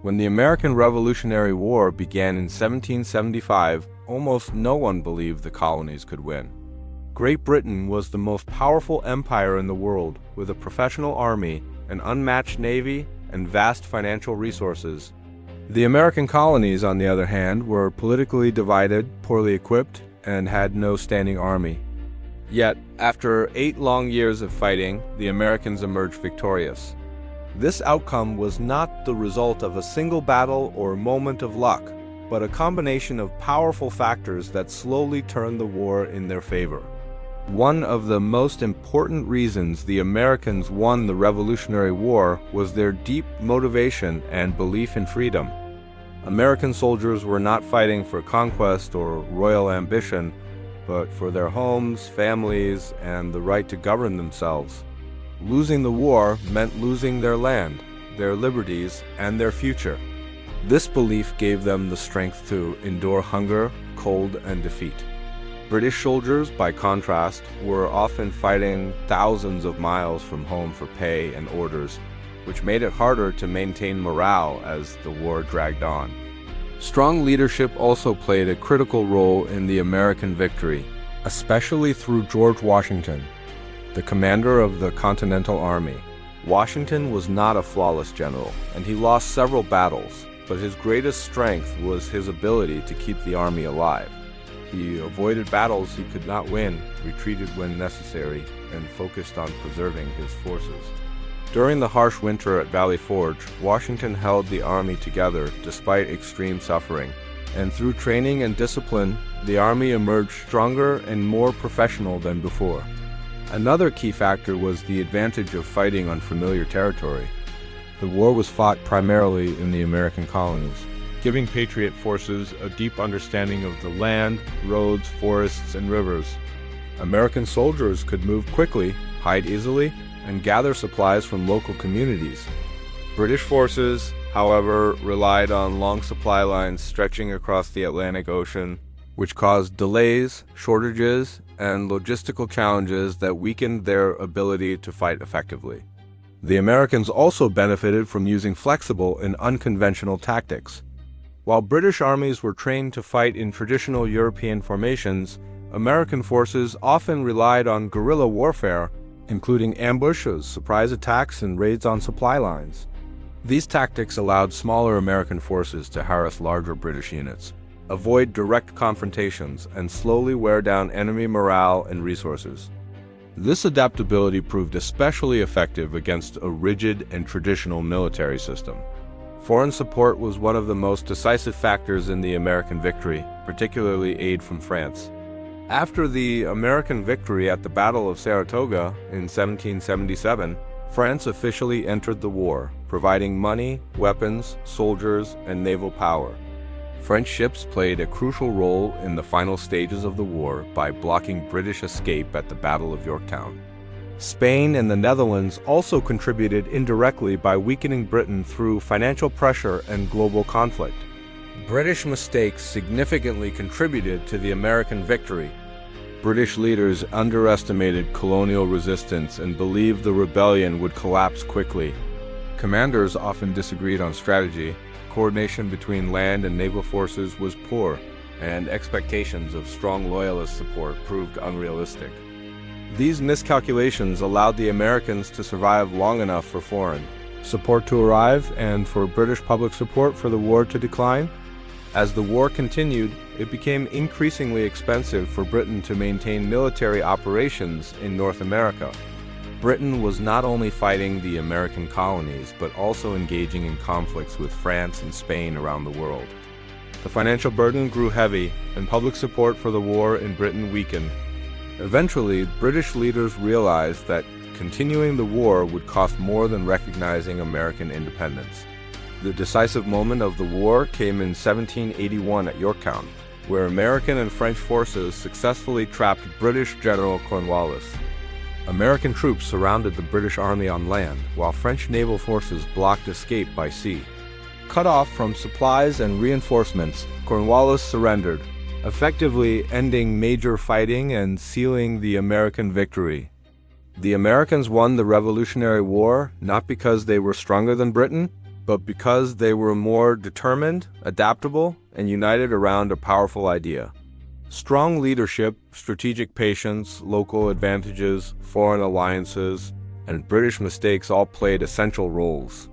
When the American Revolutionary War began in 1775, almost no one believed the colonies could win. Great Britain was the most powerful empire in the world, with a professional army, an unmatched navy, and vast financial resources. The American colonies, on the other hand, were politically divided, poorly equipped, and had no standing army. Yet, after 8 long years of fighting, the Americans emerged victorious. This outcome was not the result of a single battle or moment of luck, but a combination of powerful factors that slowly turned the war in their favor. One of the most important reasons the Americans won the Revolutionary War was their deep motivation and belief in freedom. American soldiers were not fighting for conquest or royal ambition, but for their homes, families, and the right to govern themselves. Losing the war meant losing their land, their liberties, and their future. This belief gave them the strength to endure hunger, cold, and defeat. British soldiers, by contrast, were often fighting thousands of miles from home for pay and orders, which made it harder to maintain morale as the war dragged on. Strong leadership also played a critical role in the American victory, especially through George Washington, the commander of the Continental Army. Washington was not a flawless general, and he lost several battles, but his greatest strength was his ability to keep the army alive. He avoided battles he could not win, retreated when necessary, and focused on preserving his forces. During the harsh winter at Valley Forge, Washington held the army together despite extreme suffering, and through training and discipline, the army emerged stronger and more professional than before. Another key factor was the advantage of fighting on familiar territory. The war was fought primarily in the American colonies, giving Patriot forces a deep understanding of the land, roads, forests, and rivers. American soldiers could move quickly, hide easily, and gather supplies from local communities. British forces, however, relied on long supply lines stretching across the Atlantic Ocean, which caused delays, shortages, and logistical challenges that weakened their ability to fight effectively. The Americans also benefited from using flexible and unconventional tactics. While British armies were trained to fight in traditional European formations, American forces often relied on guerrilla warfare, including ambushes, surprise attacks, and raids on supply lines. These tactics allowed smaller American forces to harass larger British units, avoid direct confrontations, and slowly wear down enemy morale and resources. This adaptability proved especially effective against a rigid and traditional military system. Foreign support was one of the most decisive factors in the American victory, particularly aid from France. After the American victory at the Battle of Saratoga in 1777, France officially entered the war, providing money, weapons, soldiers, and naval power. French ships played a crucial role in the final stages of the war by blocking British escape at the Battle of Yorktown. Spain and the Netherlands also contributed indirectly by weakening Britain through financial pressure and global conflict. British mistakes significantly contributed to the American victory. British leaders underestimated colonial resistance and believed the rebellion would collapse quickly. Commanders often disagreed on strategy, coordination between land and naval forces was poor, and expectations of strong loyalist support proved unrealistic. These miscalculations allowed the Americans to survive long enough for foreign support to arrive and for British public support for the war to decline. As the war continued, it became increasingly expensive for Britain to maintain military operations in North America. Britain was not only fighting the American colonies, but also engaging in conflicts with France and Spain around the world. The financial burden grew heavy, and public support for the war in Britain weakened. Eventually, British leaders realized that continuing the war would cost more than recognizing American independence. The decisive moment of the war came in 1781 at Yorktown, where American and French forces successfully trapped British General Cornwallis. American troops surrounded the British army on land, while French naval forces blocked escape by sea. Cut off from supplies and reinforcements, Cornwallis surrendered, effectively ending major fighting and sealing the American victory. The Americans won the Revolutionary War not because they were stronger than Britain, but because they were more determined, adaptable, and united around a powerful idea. Strong leadership, strategic patience, local advantages, foreign alliances, and British mistakes all played essential roles.